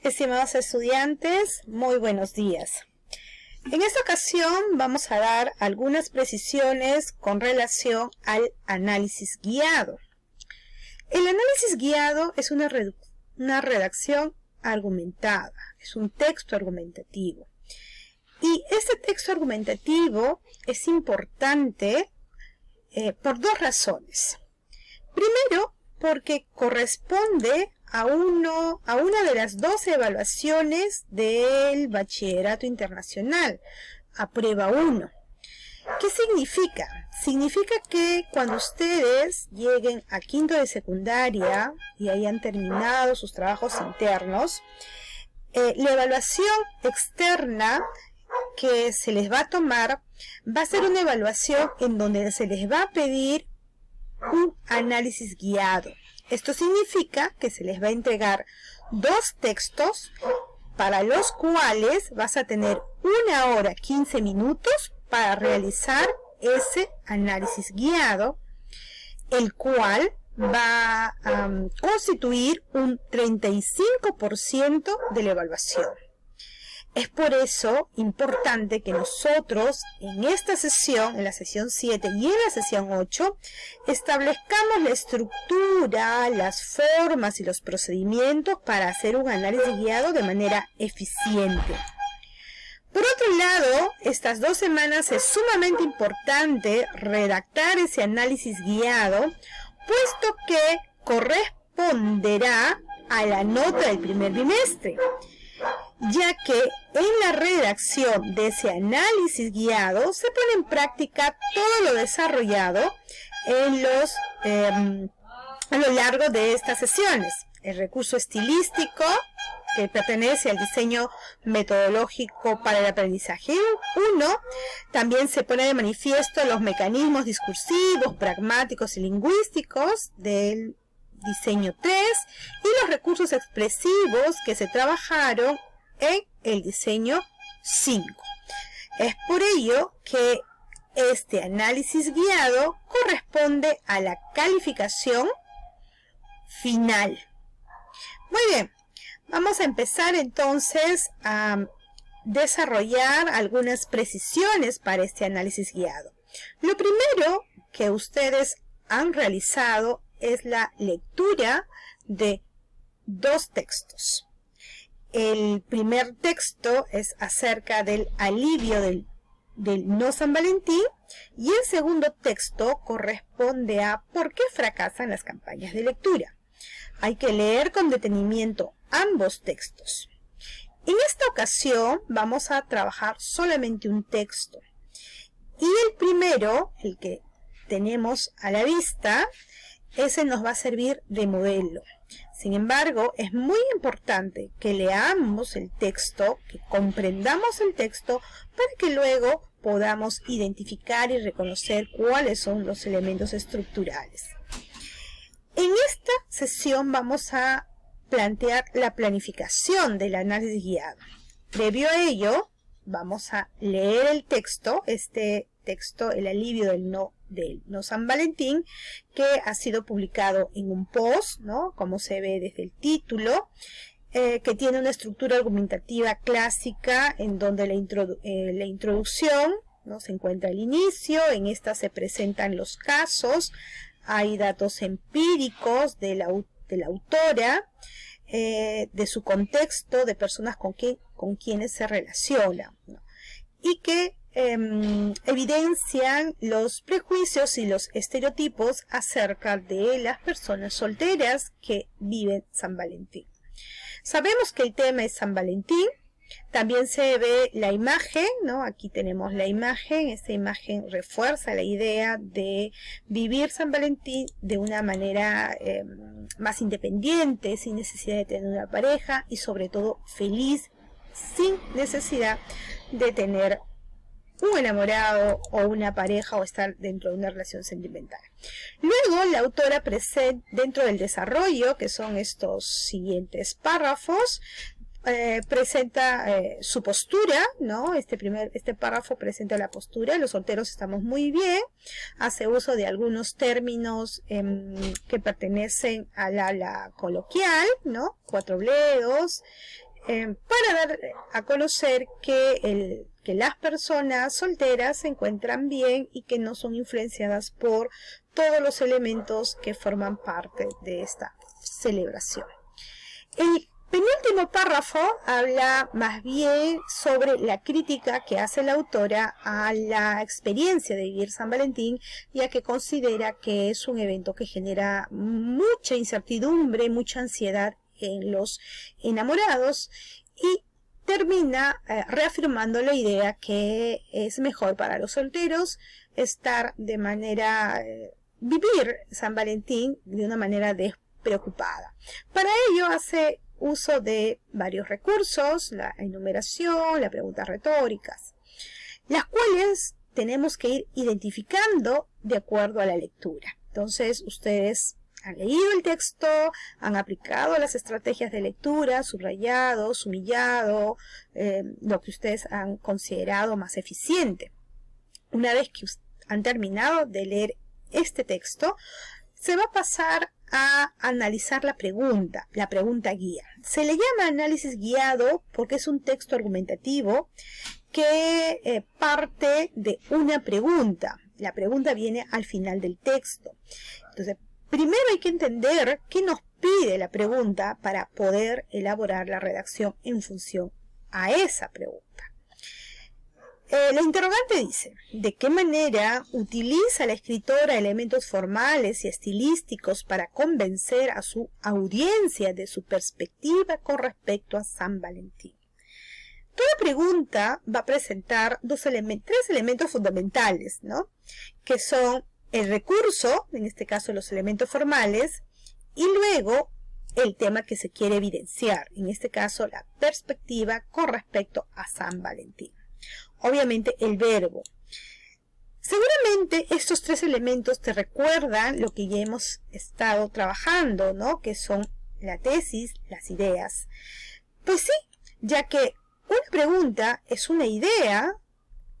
Estimados estudiantes, muy buenos días. En esta ocasión vamos a dar algunas precisiones con relación al análisis guiado. El análisis guiado es una redacción argumentada, es un texto argumentativo. Y este texto argumentativo es importante por dos razones. Primero, porque corresponde a una de las 12 evaluaciones del Bachillerato Internacional, a prueba 1. ¿Qué significa? Significa que cuando ustedes lleguen a quinto de secundaria y hayan terminado sus trabajos internos, la evaluación externa que se les va a tomar va a ser una evaluación en donde se les va a pedir un análisis guiado. Esto significa que se les va a entregar dos textos para los cuales vas a tener 1 hora 15 minutos para realizar ese análisis guiado, el cual va a constituir un 35% de la evaluación. Es por eso importante que nosotros en esta sesión, en la sesión 7 y en la sesión 8, establezcamos la estructura, las formas y los procedimientos para hacer un análisis guiado de manera eficiente. Por otro lado, estas 2 semanas es sumamente importante redactar ese análisis guiado, puesto que corresponderá a la nota del primer bimestre, ya que en la redacción de ese análisis guiado se pone en práctica todo lo desarrollado a lo largo de estas sesiones. El recurso estilístico, que pertenece al diseño metodológico para el aprendizaje 1, también se pone de manifiesto los mecanismos discursivos, pragmáticos y lingüísticos del diseño 3 y los recursos expresivos que se trabajaron en el diseño 5. Es por ello que este análisis guiado corresponde a la calificación final. Muy bien, vamos a empezar entonces a desarrollar algunas precisiones para este análisis guiado. Lo primero que ustedes han realizado es la lectura de 2 textos. El primer texto es acerca del alivio del no San Valentín y el segundo texto corresponde a ¿por qué fracasan las campañas de lectura? Hay que leer con detenimiento ambos textos. En esta ocasión vamos a trabajar solamente un texto. Y el primero, el que tenemos a la vista, ese nos va a servir de modelo. Sin embargo, es muy importante que leamos el texto, que comprendamos el texto, para que luego podamos identificar y reconocer cuáles son los elementos estructurales. En esta sesión vamos a plantear la planificación del análisis guiado. Previo a ello, vamos a leer el texto, este texto, el alivio del no San Valentín, que ha sido publicado en un post, ¿no? Como se ve desde el título, que tiene una estructura argumentativa clásica en donde la introducción, ¿no? Se encuentra al inicio, en esta se presentan los casos, hay datos empíricos de la autora, de su contexto, de personas con quienes se relaciona, ¿no? Y que evidencian los prejuicios y los estereotipos acerca de las personas solteras que viven San Valentín. Sabemos que el tema es San Valentín. También se ve la imagen, ¿no? Aquí tenemos la imagen. Esta imagen refuerza la idea de vivir San Valentín de una manera más independiente, sin necesidad de tener una pareja y sobre todo feliz, sin necesidad de tener un enamorado o una pareja o estar dentro de una relación sentimental. Luego la autora presenta, dentro del desarrollo, que son estos siguientes párrafos, presenta su postura, ¿no? Este párrafo presenta la postura. Los solteros estamos muy bien. Hace uso de algunos términos que pertenecen al ala coloquial, ¿no? Cuatro bledos, para dar a conocer que las personas solteras se encuentran bien y que no son influenciadas por todos los elementos que forman parte de esta celebración. El penúltimo párrafo habla más bien sobre la crítica que hace la autora a la experiencia de vivir San Valentín, ya que considera que es un evento que genera mucha incertidumbre, mucha ansiedad en los enamorados, y termina reafirmando la idea que es mejor para los solteros estar de manera, vivir San Valentín de una manera despreocupada. Para ello hace uso de varios recursos, la enumeración, las preguntas retóricas, las cuales tenemos que ir identificando de acuerdo a la lectura. Entonces, ustedes han leído el texto, han aplicado las estrategias de lectura, subrayado, sumillado, lo que ustedes han considerado más eficiente. Una vez que han terminado de leer este texto, se va a pasar a analizar la pregunta guía. Se le llama análisis guiado porque es un texto argumentativo que parte de una pregunta. La pregunta viene al final del texto. Entonces, primero hay que entender qué nos pide la pregunta para poder elaborar la redacción en función a esa pregunta. La interrogante dice, ¿de qué manera utiliza la escritora elementos formales y estilísticos para convencer a su audiencia de su perspectiva con respecto a San Valentín? Toda pregunta va a presentar tres elementos fundamentales, ¿no? Que son el recurso, en este caso los elementos formales, y luego el tema que se quiere evidenciar, en este caso la perspectiva con respecto a San Valentín. Obviamente el verbo. Seguramente estos tres elementos te recuerdan lo que ya hemos estado trabajando, ¿no? Que son la tesis, las ideas. Pues sí, ya que una pregunta es una idea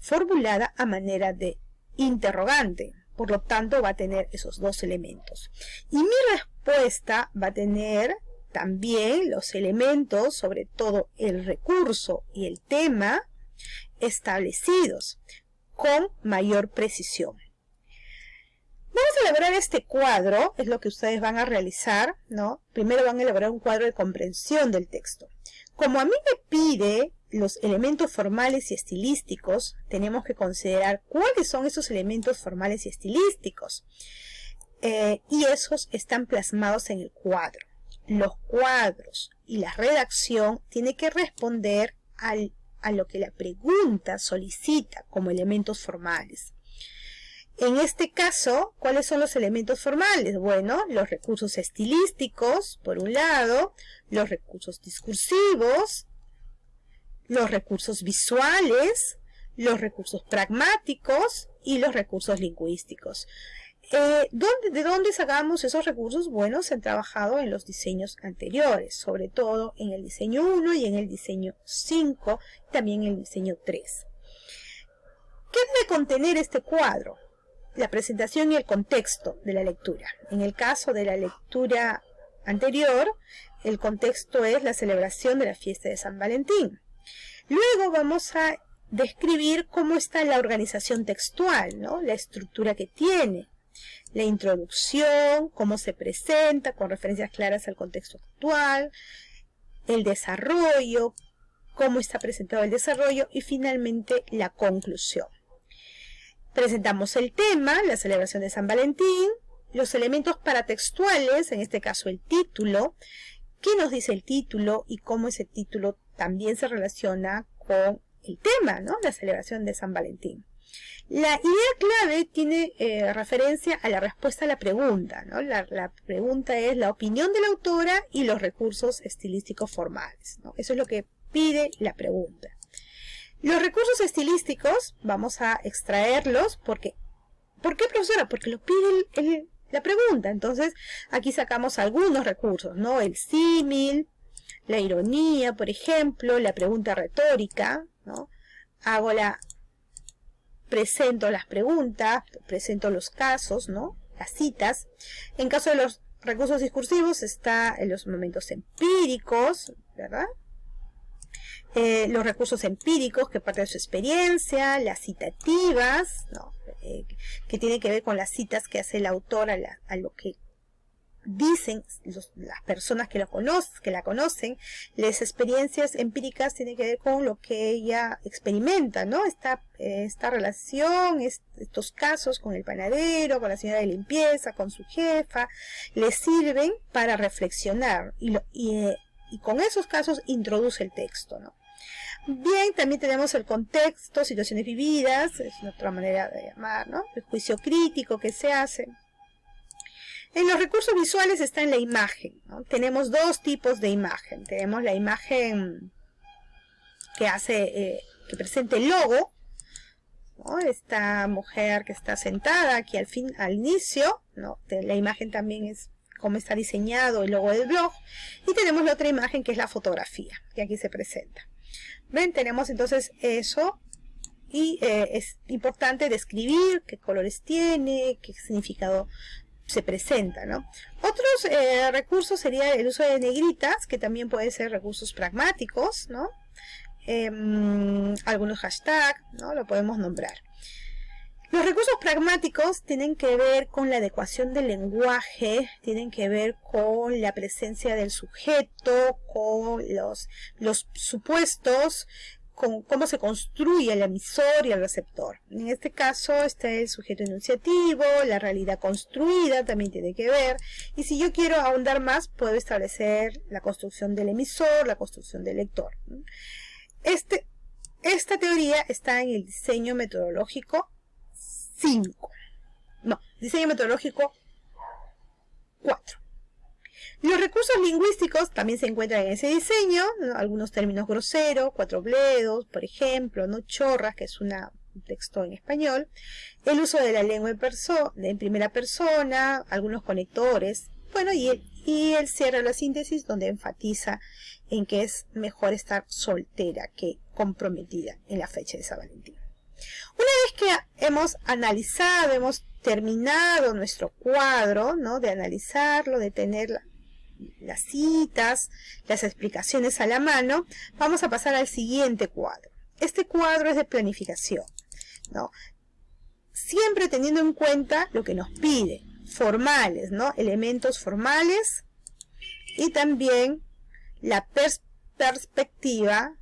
formulada a manera de interrogante. Por lo tanto, va a tener esos dos elementos. Y mi respuesta va a tener también los elementos, sobre todo el recurso y el tema, establecidos con mayor precisión. Vamos a elaborar este cuadro, es lo que ustedes van a realizar, ¿no? Primero van a elaborar un cuadro de comprensión del texto. Como a mí me pide los elementos formales y estilísticos, tenemos que considerar cuáles son esos elementos formales y estilísticos. Y esos están plasmados en el cuadro. Los cuadros y la redacción tienen que responder a lo que la pregunta solicita como elementos formales. En este caso, ¿cuáles son los elementos formales? Bueno, los recursos estilísticos, por un lado, los recursos discursivos, los recursos visuales, los recursos pragmáticos y los recursos lingüísticos. ¿De dónde sacamos esos recursos? Bueno, se han trabajado en los diseños anteriores, sobre todo en el diseño 1 y en el diseño 5, también en el diseño 3. ¿Qué debe contener este cuadro? La presentación y el contexto de la lectura. En el caso de la lectura anterior, el contexto es la celebración de la fiesta de San Valentín. Luego vamos a describir cómo está la organización textual, ¿no? La estructura que tiene. La introducción, cómo se presenta, con referencias claras al contexto actual, el desarrollo, cómo está presentado el desarrollo y finalmente la conclusión. Presentamos el tema, la celebración de San Valentín, los elementos paratextuales, en este caso el título, qué nos dice el título y cómo ese título también se relaciona con el tema, ¿no? La celebración de San Valentín. La idea clave tiene referencia a la respuesta a la pregunta, ¿no? La pregunta es la opinión de la autora y los recursos estilísticos formales, ¿no? Eso es lo que pide la pregunta. Los recursos estilísticos vamos a extraerlos porque... ¿Por qué, profesora? Porque lo pide la pregunta. Entonces, aquí sacamos algunos recursos, ¿no? El símil, la ironía, por ejemplo, la pregunta retórica, ¿no? Presento las preguntas, presento los casos, ¿no? Las citas. En caso de los recursos discursivos está en los momentos empíricos, ¿verdad? Los recursos empíricos, que parte de su experiencia, las citativas, ¿no? Que tiene que ver con las citas que hace el autor a lo que dicen las personas que la conocen. Las experiencias empíricas tienen que ver con lo que ella experimenta, ¿no? Esta relación, estos casos con el panadero, con la señora de limpieza, con su jefa, le sirven para reflexionar y con esos casos introduce el texto, ¿no? Bien, también tenemos el contexto, situaciones vividas, es otra manera de llamar, ¿no? El juicio crítico que se hace. En los recursos visuales está en la imagen, ¿no? Tenemos dos tipos de imagen. Tenemos la imagen que presenta el logo, ¿no? Esta mujer que está sentada aquí al inicio, ¿no? La imagen también es cómo está diseñado el logo del blog. Y tenemos la otra imagen que es la fotografía, que aquí se presenta. Ven, tenemos entonces eso. Y es importante describir qué colores tiene, qué significado se presenta, ¿no? Otros recursos sería el uso de negritas, que también puede ser recursos pragmáticos, ¿no? Algunos hashtags, ¿no? Lo podemos nombrar. Los recursos pragmáticos tienen que ver con la adecuación del lenguaje, tienen que ver con la presencia del sujeto, con los supuestos, con cómo se construye el emisor y el receptor. En este caso está el sujeto enunciativo, la realidad construida también tiene que ver, y si yo quiero ahondar más, puedo establecer la construcción del emisor, la construcción del lector. Esta teoría está en el diseño metodológico 5. No, diseño metodológico 4. Los recursos lingüísticos también se encuentran en ese diseño, ¿no? Algunos términos groseros, cuatrobledos, por ejemplo, ¿no? Chorras, que es un texto en español, el uso de la lengua en primera persona, algunos conectores, bueno, y el cierre de la síntesis, donde enfatiza en que es mejor estar soltera que comprometida en la fecha de San Valentín. Una vez que hemos analizado, hemos terminado nuestro cuadro, ¿no? De analizarlo, de tener las citas, las explicaciones a la mano, vamos a pasar al siguiente cuadro. Este cuadro es de planificación, ¿no? Siempre teniendo en cuenta lo que nos pide, formales, ¿no? Elementos formales y también la perspectiva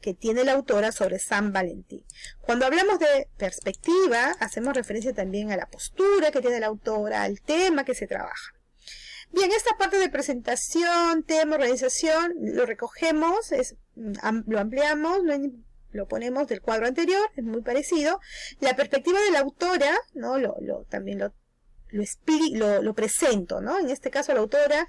que tiene la autora sobre San Valentín. Cuando hablamos de perspectiva, hacemos referencia también a la postura que tiene la autora, al tema que se trabaja. Bien, esta parte de presentación, tema, organización, lo recogemos, lo ampliamos, lo ponemos del cuadro anterior, es muy parecido. La perspectiva de la autora, ¿no? También lo presento, ¿no? En este caso la autora,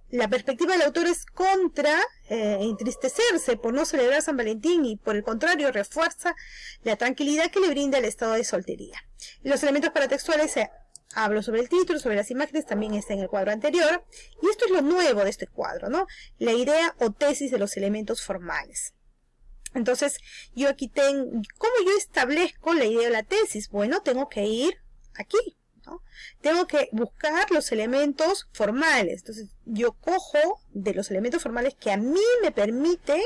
la perspectiva del autor es contra entristecerse por no celebrar San Valentín y por el contrario refuerza la tranquilidad que le brinda el estado de soltería. Los elementos paratextuales hablo sobre el título, sobre las imágenes, también está en el cuadro anterior. Y esto es lo nuevo de este cuadro, ¿no? La idea o tesis de los elementos formales. Entonces, yo aquí tengo, ¿cómo yo establezco la idea o la tesis? Bueno, tengo que ir aquí, ¿no? Tengo que buscar los elementos formales. Entonces, yo cojo de los elementos formales que a mí me permite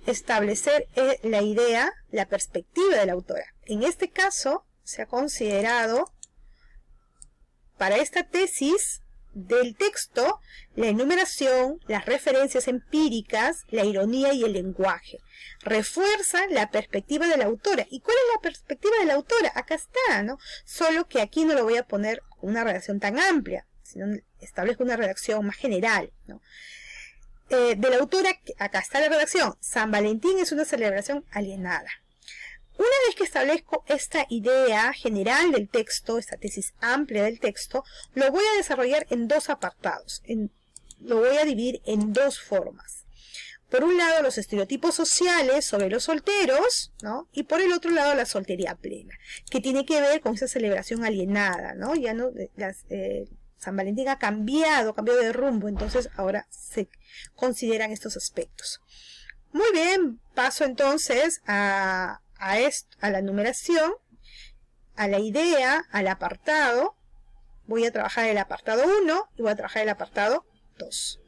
establecer la idea, la perspectiva de la autora. En este caso, se ha considerado para esta tesis del texto la enumeración, las referencias empíricas, la ironía y el lenguaje. Refuerza la perspectiva de la autora. ¿Y cuál es la perspectiva de la autora? Acá está, ¿no? Solo que aquí no lo voy a poner con una redacción tan amplia, sino establezco una redacción más general, ¿no? De la autora, acá está la redacción. San Valentín es una celebración alienada. Una vez que establezco esta idea general del texto, esta tesis amplia del texto, lo voy a desarrollar en dos apartados. Lo voy a dividir en dos formas. Por un lado, los estereotipos sociales sobre los solteros, ¿no? Y por el otro lado, la soltería plena, que tiene que ver con esa celebración alienada, ¿no? Ya no, San Valentín ha cambiado de rumbo, entonces ahora se consideran estos aspectos. Muy bien, paso entonces a la numeración, a la idea, al apartado. Voy a trabajar el apartado 1 y voy a trabajar el apartado 2.